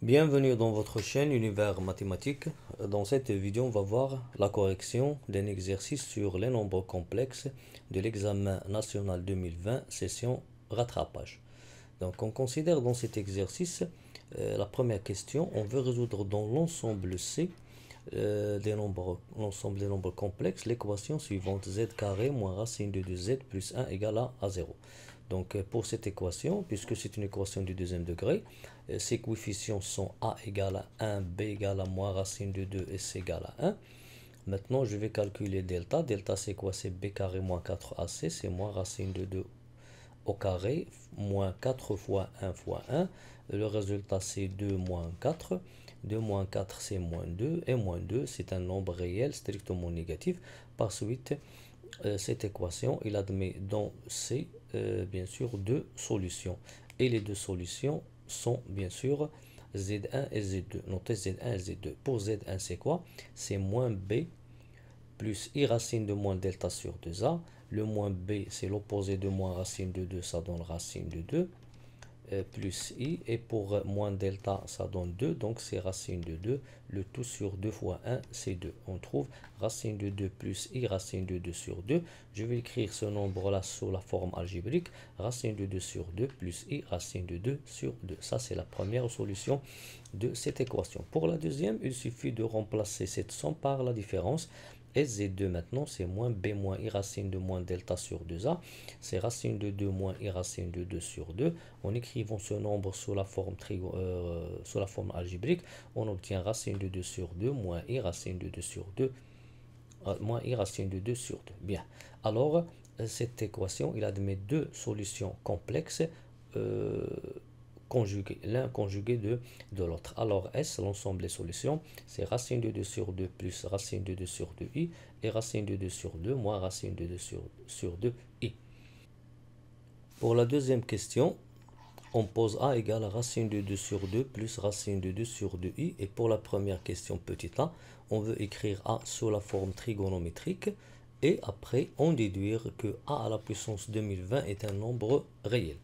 Bienvenue dans votre chaîne Univers Mathématique. Dans cette vidéo, on va voir la correction d'un exercice sur les nombres complexes de l'examen national 2020, session rattrapage. Donc, on considère dans cet exercice la première question. On veut résoudre dans l'ensemble C l'ensemble des nombres complexes l'équation suivante: z carré moins racine de 2z plus 1 égale à 0. Donc pour cette équation, puisque c'est une équation du deuxième degré, ses coefficients sont a égale à 1, b égale à moins racine de 2 et c égale à 1. Maintenant, je vais calculer delta. Delta, c'est quoi? C'est b carré moins 4ac, c'est moins racine de 2 au carré, moins 4 fois 1 fois 1. Le résultat, c'est 2 moins 4. 2 moins 4, c'est moins 2. Et moins 2, c'est un nombre réel strictement négatif. Par suite, cette équation, il admet dans C, bien sûr, deux solutions. Et les deux solutions sont, bien sûr, Z1 et Z2. Notez Z1 et Z2. Pour Z1, c'est quoi? C'est moins B plus I racine de moins delta sur 2A. Le moins B, c'est l'opposé de moins racine de 2, ça donne racine de 2. Plus I, et pour moins delta ça donne 2, donc c'est racine de 2, le tout sur 2 fois 1 c'est 2. On trouve racine de 2 plus I racine de 2 sur 2. Je vais écrire ce nombre là sous la forme algébrique: racine de 2 sur 2 plus I racine de 2 sur 2. Ça, c'est la première solution de cette équation. Pour la deuxième, il suffit de remplacer cette somme par la différence. Et Z2 maintenant, c'est moins B moins I racine de moins delta sur 2A. C'est racine de 2 moins I racine de 2 sur 2. En écrivant ce nombre sous la forme algébrique, on obtient racine de 2 sur 2 moins I racine de 2 sur 2. Moins I racine de 2 sur 2. Bien. Alors, cette équation, il admet deux solutions complexes conjuguées, l'un conjugué de l'autre. Alors, S, l'ensemble des solutions, c'est racine de 2 sur 2 plus racine de 2 sur 2i, et racine de 2 sur 2 moins racine de 2 sur 2i. Pour la deuxième question, on pose a égale à racine de 2 sur 2 plus racine de 2 sur 2i. Et pour la première question, petit a, on veut écrire a sous la forme trigonométrique. Et après, on déduire que a à la puissance 2020 est un nombre réel.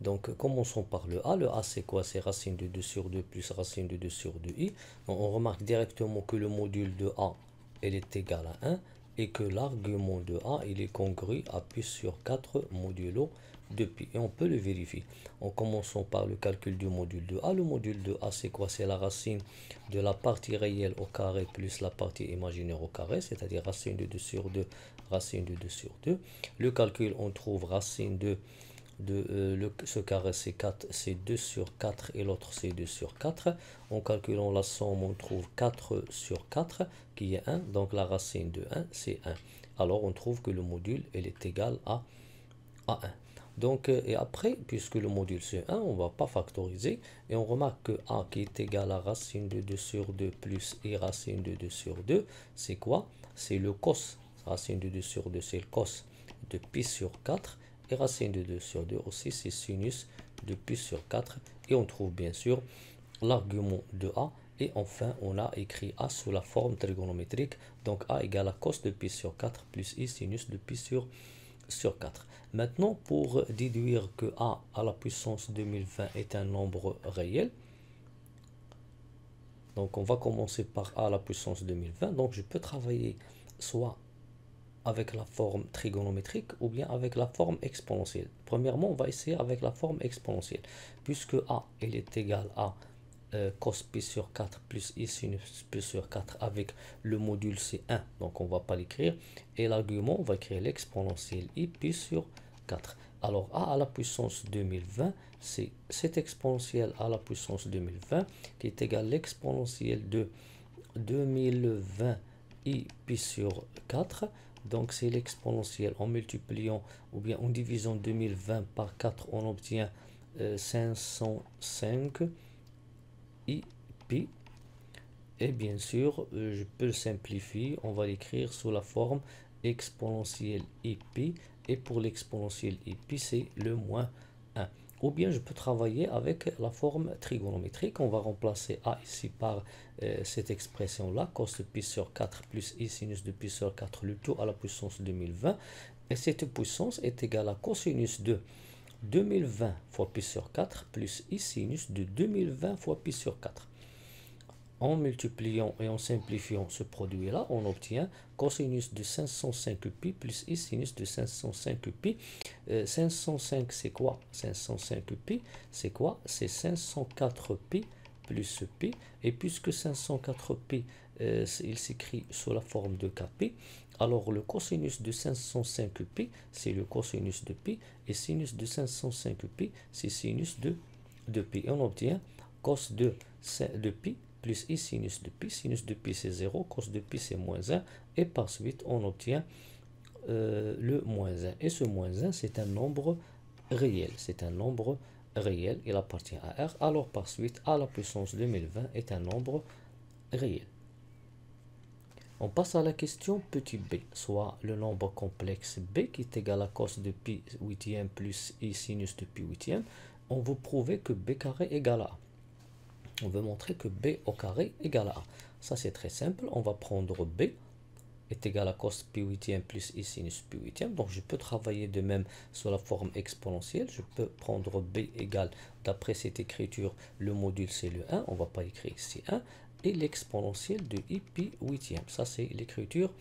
Donc, commençons par le a. Le a, c'est quoi? C'est racine de 2 sur 2 plus racine de 2 sur 2i. Donc, on remarque directement que le module de a, il est égal à 1. Et que l'argument de a, il est congru à pi sur 4 modulo de pi. Et on peut le vérifier. En commençant par le calcul du module de a. Le module de a, c'est quoi? C'est la racine de la partie réelle au carré plus la partie imaginaire au carré, c'est-à-dire racine de 2 sur 2, racine de 2 sur 2. Le calcul, on trouve racine de ce carré, c'est 4, c'est 2 sur 4 et l'autre c'est 2 sur 4. En calculant la somme, on trouve 4 sur 4 qui est 1, donc la racine de 1 c'est 1. Alors on trouve que le module il est égal à 1. Donc, et après, puisque le module c'est 1, on ne va pas factoriser. Et on remarque que a qui est égal à racine de 2 sur 2 plus i racine de 2 sur 2, c'est quoi? C'est le cos. Racine de 2 sur 2, c'est le cos de pi sur 4. Et racine de 2 sur 2 aussi, c'est sinus de pi sur 4. Et on trouve bien sûr l'argument de a. Et enfin, on a écrit a sous la forme trigonométrique. Donc a égale à cos de pi sur 4 plus i sinus de pi sur 4. Maintenant, pour déduire que a à la puissance 2020 est un nombre réel, donc on va commencer par a à la puissance 2020. Donc je peux travailler soit avec la forme trigonométrique ou bien avec la forme exponentielle. Premièrement, on va essayer avec la forme exponentielle. Puisque a il est égal à cos pi sur 4 plus i sinus pi sur 4 avec le module c'est 1, donc on ne va pas l'écrire. Et l'argument, on va créer l'exponentielle i pi sur 4. Alors a à la puissance 2020, c'est cette exponentielle à la puissance 2020 qui est égale à l'exponentielle de 2020 i pi sur 4. Donc c'est l'exponentielle en multipliant ou bien en divisant 2020 par 4, on obtient 505 i pi. Et bien sûr, je peux le simplifier. On va l'écrire sous la forme exponentielle i pi. Et pour l'exponentielle i pi, c'est le moins 1. Ou bien je peux travailler avec la forme trigonométrique. On va remplacer a ici par cette expression-là, cos de pi sur 4 plus i sinus de pi sur 4, le tout à la puissance 2020. Et cette puissance est égale à cosinus de 2020 fois pi sur 4 plus i sinus de 2020 fois pi sur 4. En multipliant et en simplifiant ce produit-là, on obtient cosinus de 505pi plus i sinus de 505pi. 505, c'est quoi? 505pi, c'est quoi? C'est 504pi plus pi. Et puisque 504pi, il s'écrit sous la forme de kpi, alors le cosinus de 505pi, c'est le cosinus de pi. Et sinus de 505pi, c'est sinus de pi. Et on obtient cos de pi plus i sinus de pi. Sinus de pi c'est 0, cos de pi c'est moins 1. Et par suite, on obtient le moins 1. Et ce moins 1, c'est un nombre réel. C'est un nombre réel. Il appartient à R. Alors par suite, A la puissance 2020 est un nombre réel. On passe à la question petit b, soit le nombre complexe b qui est égal à cos de pi huitième plus i sinus de pi huitième. On veut prouver que b carré égale à a. On veut montrer que b au carré égale à a. Ça c'est très simple. On va prendre b est égal à cos pi huitième plus i sinus pi huitième. Donc je peux travailler de même sur la forme exponentielle. Je peux prendre b égale, d'après cette écriture, le module c'est le 1. On ne va pas écrire ici 1. Et l'exponentielle de i pi huitième. Ça c'est l'écriture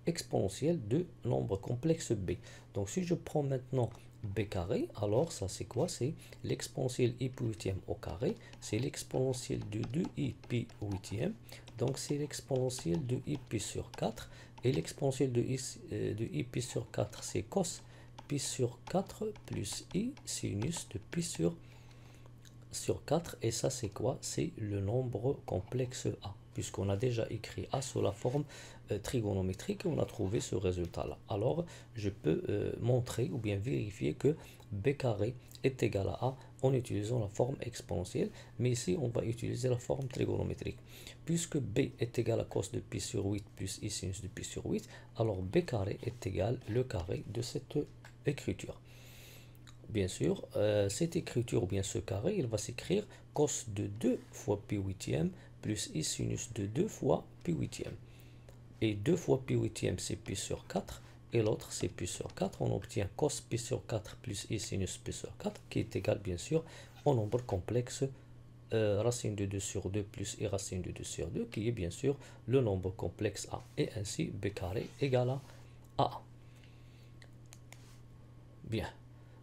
exponentielle de nombre complexe b. Donc si je prends maintenant b carré, alors ça c'est quoi? C'est l'exponentielle i pi huitième au carré, c'est l'exponentielle de 2i pi huitième, donc c'est l'exponentielle de i pi sur 4, et l'exponentielle de i pi sur 4 c'est cos pi sur 4 plus i sinus de pi sur 4, et ça c'est quoi? C'est le nombre complexe a, puisqu'on a déjà écrit a sous la forme trigonométrique et on a trouvé ce résultat là. Alors je peux montrer ou bien vérifier que b carré est égal à a en utilisant la forme exponentielle, mais ici on va utiliser la forme trigonométrique. Puisque b est égal à cos de pi sur 8 plus i sinus de pi sur 8, alors b carré est égal le carré de cette écriture. Bien sûr, cette écriture ou bien ce carré, il va s'écrire cos de 2 fois pi huitième plus i sinus de 2 fois pi huitième. Et 2 fois pi huitième, c'est pi sur 4. Et l'autre, c'est pi sur 4. On obtient cos pi sur 4 plus i sinus pi sur 4, qui est égal, bien sûr, au nombre complexe racine de 2 sur 2 plus i racine de 2 sur 2, qui est, bien sûr, le nombre complexe a. Et ainsi, b carré égale à a. Bien.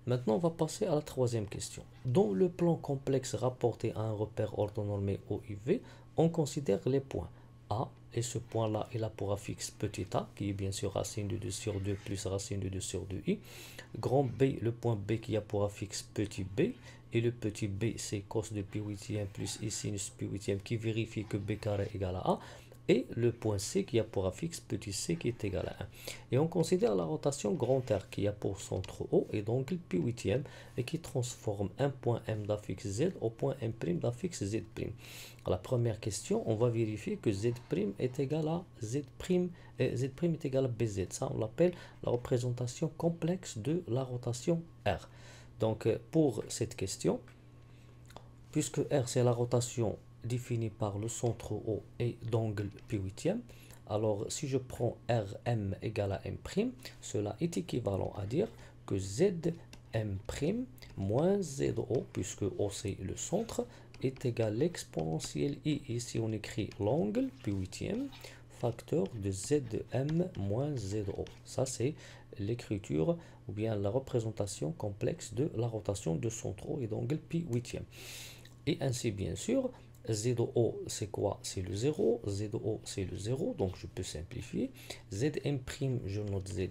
Maintenant, on va passer à la troisième question. Dans le plan complexe rapporté à un repère orthonormé OIV, on considère les points A, et ce point-là, il a pour affixe petit a, qui est bien sûr racine de 2 sur 2 plus racine de 2 sur 2i. Grand B, le point B qui a pour affixe petit b, et le petit b, c'est cos de pi huitième plus i sinus pi huitième, qui vérifie que b carré égale à a. Et le point C qui a pour affixe petit c qui est égal à 1. Et on considère la rotation grand R qui a pour centre O et d'angle pi huitième et qui transforme un point M d'affixe Z au point M' d'affixe Z'. La première question, on va vérifier que Z' est égal à Z', et Z' est égal à BZ. Ça, on l'appelle la représentation complexe de la rotation R. Donc, pour cette question, puisque R c'est la rotation définie par le centre O et d'angle pi huitième, alors si je prends Rm égale à M', cela est équivalent à dire que Zm' moins ZO, puisque O c'est le centre, est égal à l'exponentielle I. Ici on écrit l'angle pi huitième facteur de Zm moins ZO. Ça c'est l'écriture ou bien la représentation complexe de la rotation de centre O et d'angle pi huitième. Et ainsi bien sûr, ZO c'est quoi? C'est le 0, ZO c'est le 0, donc je peux simplifier. Zm', je note Z',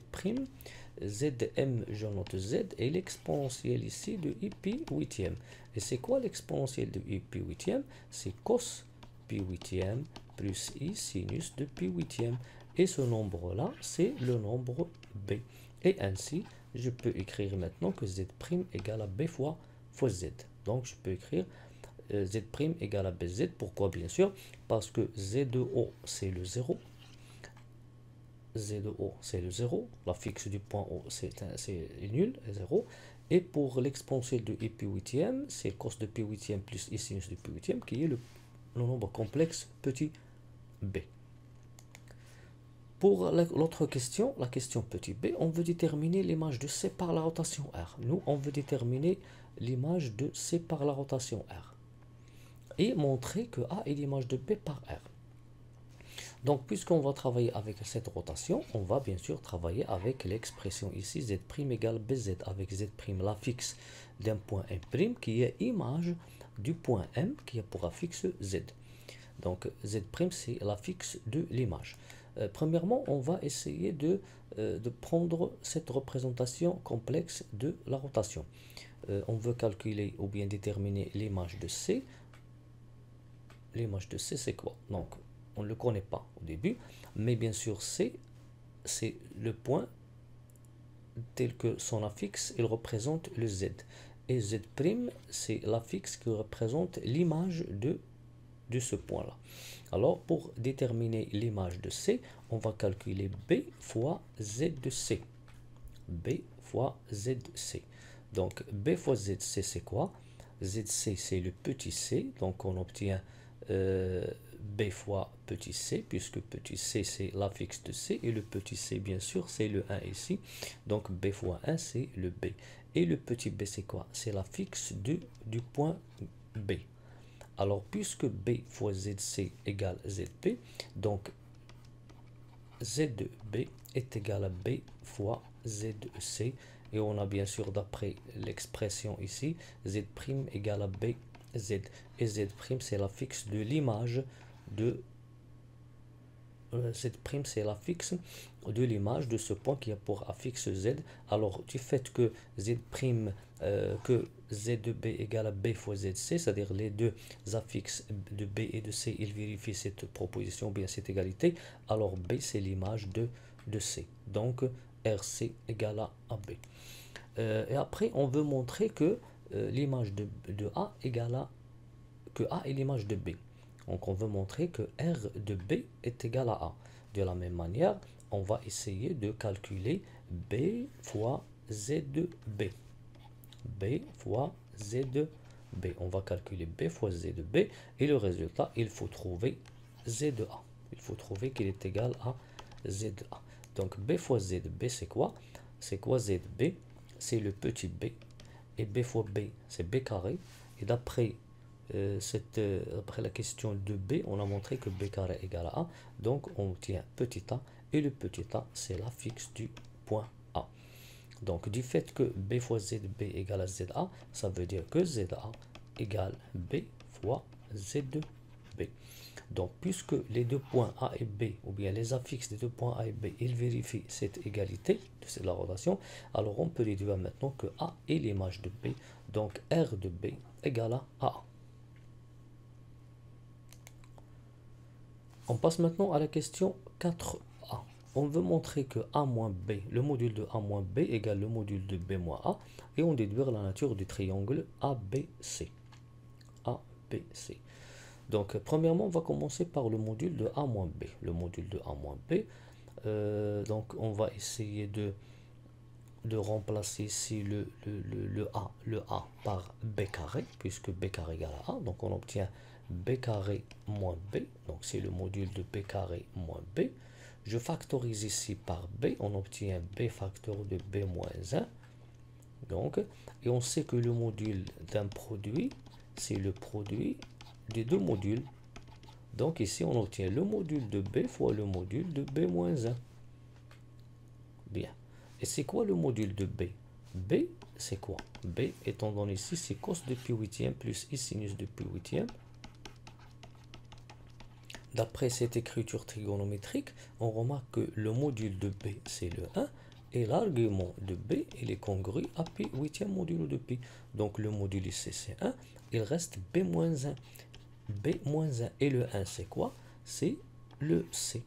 Zm, je note Z, et l'exponentielle ici de i pi huitième. Et c'est quoi l'exponentielle de i pi huitième? C'est cos pi huitième plus i sinus de pi huitième. Et ce nombre-là, c'est le nombre b. Et ainsi, je peux écrire maintenant que Z' égale à b fois Z. Donc je peux écrire Z' égale à BZ. Pourquoi? Bien sûr, parce que Z2O, c'est le 0. Z2O, c'est le 0. La fixe du point O, c'est nul, 0. Et pour l'exponentielle de i pi huitième, c'est cos de pi huitième plus i sinus de pi huitième, qui est le nombre complexe petit b. Pour l'autre question, la question petit b, on veut déterminer l'image de C par la rotation R. Nous, on veut déterminer l'image de C par la rotation R. Et montrer que A est l'image de B par R. Donc, puisqu'on va travailler avec cette rotation, on va bien sûr travailler avec l'expression ici Z' égale BZ, avec Z', la fixe d'un point M', qui est image du point M, qui a pour affixe Z. Donc, Z', c'est la fixe de l'image. Premièrement, on va essayer de prendre cette représentation complexe de la rotation. On veut calculer ou bien déterminer l'image de C. L'image de C, c'est quoi? Donc, on ne le connaît pas au début, mais bien sûr, C, c'est le point tel que son affixe, il représente le Z. Et Z', c'est l'affixe qui représente l'image de ce point-là. Alors, pour déterminer l'image de C, on va calculer B fois Z de C. B fois Z de C. Donc, B fois ZC, c'est quoi? ZC, c'est le petit c. Donc, on obtient B fois petit c, puisque petit c, c'est l'affixe de C. Et le petit c, bien sûr, c'est le 1 ici. Donc, B fois 1, c'est le B. Et le petit b, c'est quoi? C'est l'affixe du point B. Alors, puisque B fois ZC égale ZB, donc Z2B est égal à B fois Z2C. Et on a bien sûr, d'après l'expression ici, Z' égale à B Z. Et Z', c'est l'affixe de l'image de Z', c'est l'affixe de l'image de ce point qui a pour affixe Z. Alors, du fait que Z', que Z2B égale à B fois ZC, c'est-à-dire les deux affixes de B et de C, ils vérifient cette proposition, ou bien cette égalité. Alors, B, c'est l'image de C. Donc, RC égale à B. Et après, on veut montrer que l'image de A égale à que A est l'image de B. Donc, on veut montrer que R de B est égal à A. De la même manière, on va essayer de calculer B fois Z de B. B fois Z de B. On va calculer B fois Z de B. Et le résultat, il faut trouver Z de A. Il faut trouver qu'il est égal à Z de A. Donc, B fois Z de B, c'est quoi? C'est quoi Z de B? C'est le petit b. Et B fois B, c'est B carré. Et d'après après la question de B, on a montré que B carré égale à A. Donc, on obtient petit a. Et le petit a, c'est l'affixe du point A. Donc, du fait que B fois ZB égale à ZA, ça veut dire que ZA égale B fois Z2B. Donc, puisque les deux points A et B, ou bien les affixes des deux points A et B, ils vérifient cette égalité de la rotation, alors on peut déduire maintenant que A est l'image de B. Donc, R de B égale à A. On passe maintenant à la question 4a. On veut montrer que A moins B, le module de A moins B égale le module de B moins A, et on déduire la nature du triangle ABC. ABC. Donc, premièrement, on va commencer par le module de A moins B. Le module de A moins B, donc on va essayer de remplacer ici le A par B carré, puisque B carré égale à A. Donc, on obtient B carré moins B, donc c'est le module de B carré moins B. Je factorise ici par B, on obtient B facteur de B moins 1. Donc, et on sait que le module d'un produit, c'est le produit des deux modules. Donc ici, on obtient le module de B fois le module de B moins 1. Bien. Et c'est quoi le module de B? B, c'est quoi? B, étant donné ici, c'est cos de pi huitième plus I sinus de pi huitième. D'après cette écriture trigonométrique, on remarque que le module de B, c'est le 1, et l'argument de B, il est congru à pi huitième modulo de pi. Donc le module ici, c'est 1, il reste B moins 1. B moins 1, et le 1, c'est quoi? C'est le C.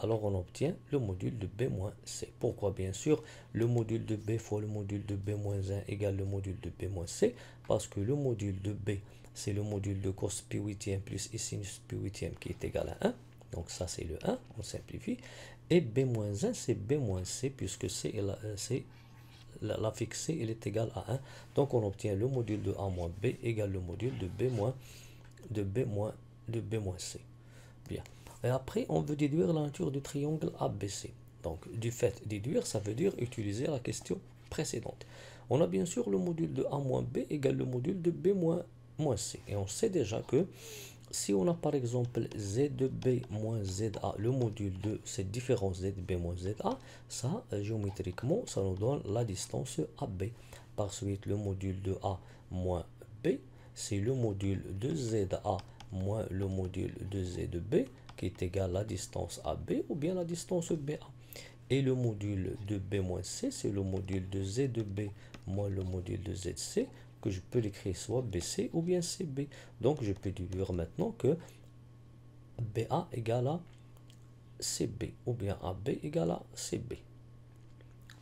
Alors on obtient le module de B moins C. Pourquoi? Bien sûr, le module de B fois le module de B moins 1 égale le module de B moins C, parce que le module de B, c'est le module de cos pi huitième plus I sinus pi huitième qui est égal à 1. Donc ça, c'est le 1, on simplifie. Et B moins 1, c'est B moins C, puisque C est l'affixe C, il est égal à 1. Donc on obtient le module de A moins B égale le module de B moins C. Bien. Et après, on veut déduire la nature du triangle ABC. Donc, du fait déduire, ça veut dire utiliser la question précédente. On a bien sûr le module de A moins B égale le module de B moins C. Et on sait déjà que si on a par exemple Z de B moins ZA, le module de cette différence ZB moins ZA, ça, géométriquement, ça nous donne la distance AB. Par suite, le module de A moins B, c'est le module de ZA moins le module de ZB, qui est égal à la distance AB ou bien la distance BA. Et le module de B moins C, c'est le module de ZB moins le module de ZC, que je peux l'écrire soit BC ou bien CB. Donc je peux déduire maintenant que BA égale à CB ou bien AB égale à CB.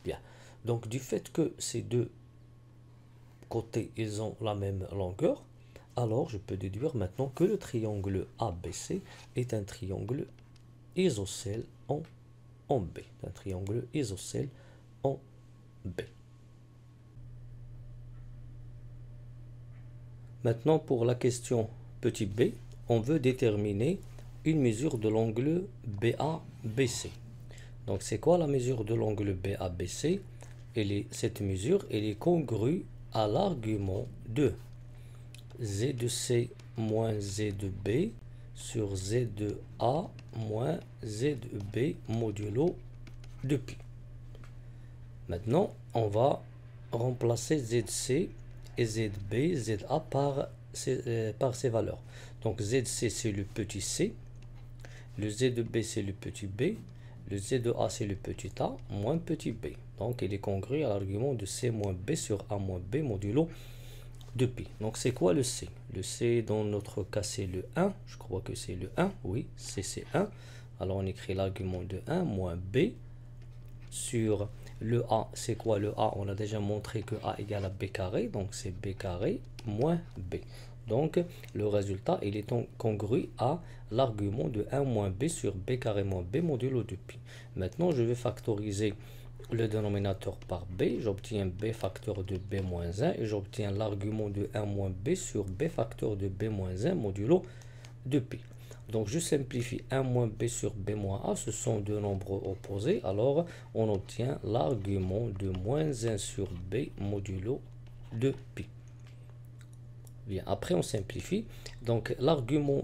Bien. Donc du fait que ces deux côtés, ils ont la même longueur, alors je peux déduire maintenant que le triangle ABC est un triangle isocèle en B. Un triangle isocèle en B. Maintenant, pour la question petit b, on veut déterminer une mesure de l'angle BABC. Donc, c'est quoi la mesure de l'angle BABC? Cette mesure, elle est congrue à l'argument de Z de C moins Z de B sur Z de A moins Z de B modulo de pi. Maintenant, on va remplacer ZC et ZB, ZA par ces valeurs. Donc ZC c'est le petit c, le Z de B c'est le petit b, le Z de A c'est le petit a, moins petit b. Donc il est congru à l'argument de c moins b sur a moins b modulo de pi. Donc c'est quoi le c? Le c dans notre cas c'est le 1, je crois que c'est le 1, oui, c'est 1. Alors on écrit l'argument de 1 moins b sur le a, c'est quoi le a? On a déjà montré que a égale à b carré, donc c'est b carré moins b. Donc le résultat, il est congru à l'argument de 1 moins b sur b carré moins b modulo de pi. Maintenant, je vais factoriser le dénominateur par b. J'obtiens b facteur de b moins 1 et j'obtiens l'argument de 1 moins b sur b facteur de b moins 1 modulo de pi. Donc je simplifie 1 moins b sur b moins a, ce sont deux nombres opposés, alors on obtient l'argument de moins 1 sur b modulo de pi. Bien, après on simplifie, donc l'argument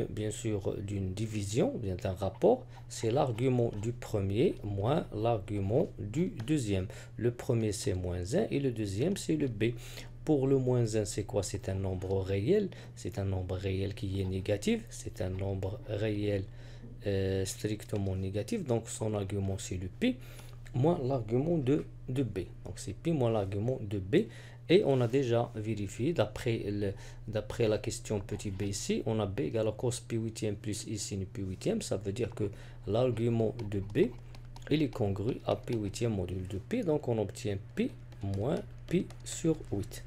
bien sûr d'une division, bien d'un rapport, c'est l'argument du premier moins l'argument du deuxième. Le premier c'est moins 1 et le deuxième c'est le b. Pour le moins 1, c'est quoi? C'est un nombre réel. C'est un nombre réel qui est négatif. C'est un nombre réel strictement négatif. Donc, son argument, c'est le pi moins l'argument de b. Donc, c'est pi moins l'argument de b. Et on a déjà vérifié, d'après la question petit b ici, on a b égale à cos pi huitième plus i sin pi huitième. Ça veut dire que l'argument de b, il est congru à pi huitième module de pi. Donc, on obtient pi moins pi sur 8.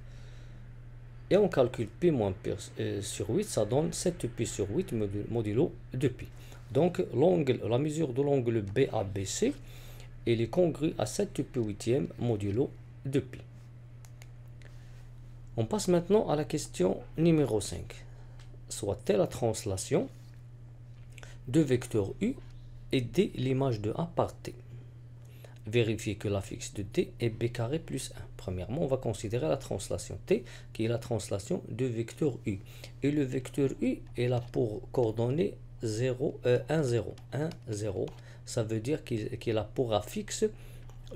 Et on calcule pi moins pi sur 8, ça donne 7 pi sur 8 modulo de pi. Donc la mesure de l'angle BABC, elle est congrue à 7 pi huitième modulo de pi. On passe maintenant à la question numéro 5. Soit telle la translation de vecteur U et D l'image de A par T. Vérifier que la fixe de t est b carré plus 1. Premièrement, on va considérer la translation t, qui est la translation de vecteur u. Et le vecteur u est là pour coordonner 0, 1, 0. 1, 0, ça veut dire qu'il a pour affixe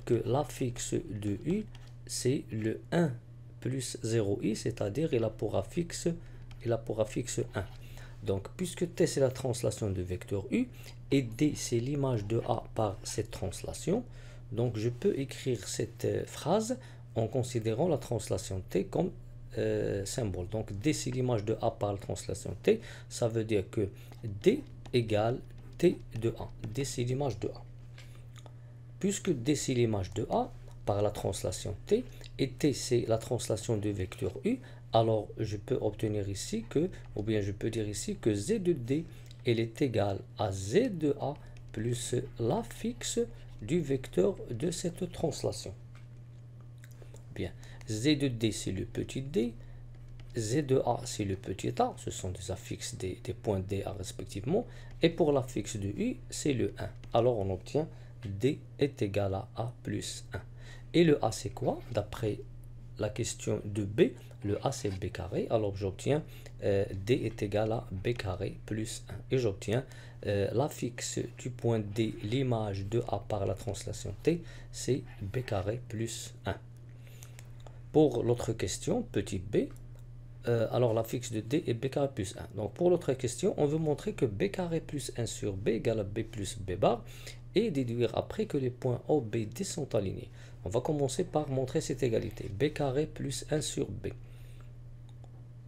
que l'affixe de u, c'est le 1 plus 0i, c'est-à-dire il a pour affixe 1. Donc, puisque t, c'est la translation de vecteur u, et d, c'est l'image de a par cette translation, donc je peux écrire cette phrase en considérant la translation t comme symbole. Donc d c'est l'image de a par la translation t, ça veut dire que d égale t de a. D c'est l'image de a. Puisque d c'est l'image de a par la translation t et t c'est la translation de vecteur u, alors je peux obtenir ici que, ou bien je peux dire ici que z de d elle est égale à z de a plus l'affixe du vecteur de cette translation. Bien, z de d c'est le petit d, Z de A, c'est le petit a, ce sont des affixes des points DA respectivement, et pour l'affixe de U, c'est le 1. Alors on obtient D est égal à A plus 1. Et le A, c'est quoi? D'après la question de B, le A, c'est B carré, alors j'obtiens D est égal à B carré plus 1. Et j'obtiens l'affixe du point D, l'image de A par la translation T, c'est B carré plus 1. Pour l'autre question, petit b, alors l'affixe de D est B carré plus 1. Donc pour l'autre question, on veut montrer que B carré plus 1 sur B égale à B plus B bar et déduire après que les points O, B, D sont alignés. On va commencer par montrer cette égalité. B carré plus 1 sur B.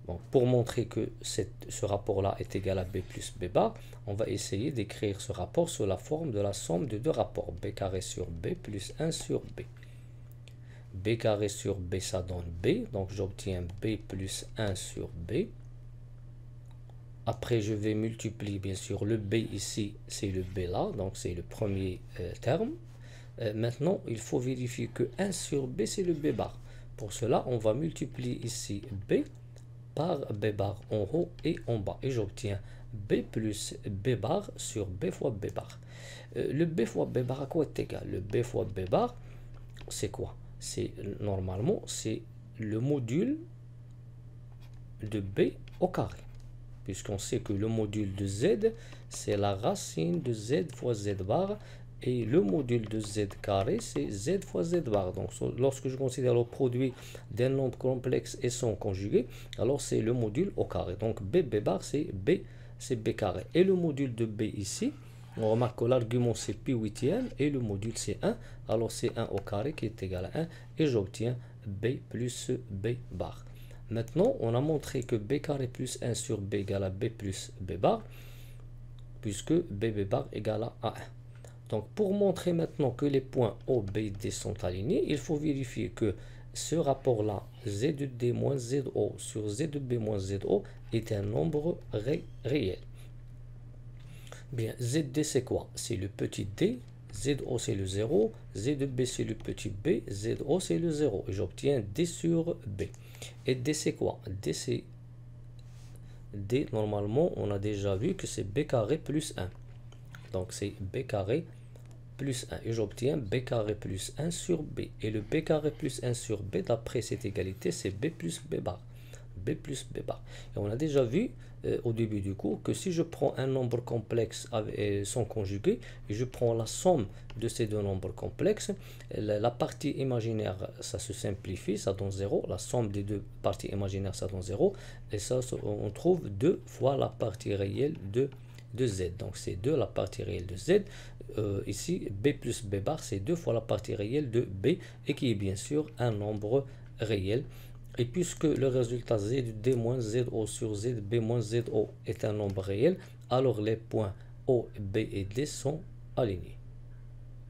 Bon, pour montrer que ce rapport-là est égal à B plus B bar, on va essayer d'écrire ce rapport sous la forme de la somme de deux rapports. B carré sur B plus 1 sur B. B carré sur B, ça donne B. Donc, j'obtiens B plus 1 sur B. Après, je vais multiplier, bien sûr, le B ici, c'est le B là. Donc, c'est le premier terme. Maintenant, il faut vérifier que 1 sur B, c'est le B bar. Pour cela, on va multiplier ici B par B bar en haut et en bas. Et j'obtiens B plus B bar sur B fois B bar. Le B fois B bar à quoi est égal? Le B fois B bar, c'est quoi? C'est normalement, c'est le module de B au carré. Puisqu'on sait que le module de Z, c'est la racine de Z fois Z bar. Et le module de Z carré, c'est Z fois Z bar. Donc, lorsque je considère le produit d'un nombre complexe et son conjugué, alors c'est le module au carré. Donc, B bar, c'est B carré. Et le module de B ici, on remarque que l'argument c'est pi huitième et le module c'est 1. Alors, c'est 1 au carré qui est égal à 1. Et j'obtiens B plus B bar. Maintenant, on a montré que B carré plus 1 sur B égale à B plus B bar, puisque B bar égale à 1. Donc, pour montrer maintenant que les points O, B et D sont alignés, il faut vérifier que ce rapport-là, Z de D moins ZO sur Z de B moins ZO, est un nombre réel. Bien, ZD c'est quoi? C'est le petit d, ZO c'est le 0, Z de B c'est le petit b, ZO c'est le 0. Et j'obtiens D sur B. Et D c'est quoi? D c'est D, normalement, on a déjà vu que c'est B carré plus 1. Donc c'est B carré plus 1. Et j'obtiens B carré plus 1 sur B. Et le B carré plus 1 sur B, d'après cette égalité, c'est B plus B bar. B plus B bar. Et on a déjà vu au début du cours que si je prends un nombre complexe avec son conjugué, et je prends la somme de ces deux nombres complexes, la partie imaginaire, ça se simplifie, ça donne 0. La somme des deux parties imaginaires, ça donne 0. Et ça, on trouve 2 fois la partie réelle de Z. Donc c'est 2 la partie réelle de Z. Ici, B plus B bar, c'est 2 fois la partie réelle de B et qui est bien sûr un nombre réel. Et puisque le résultat Z de D moins ZO sur Z de B moins ZO est un nombre réel, alors les points O, B et D sont alignés.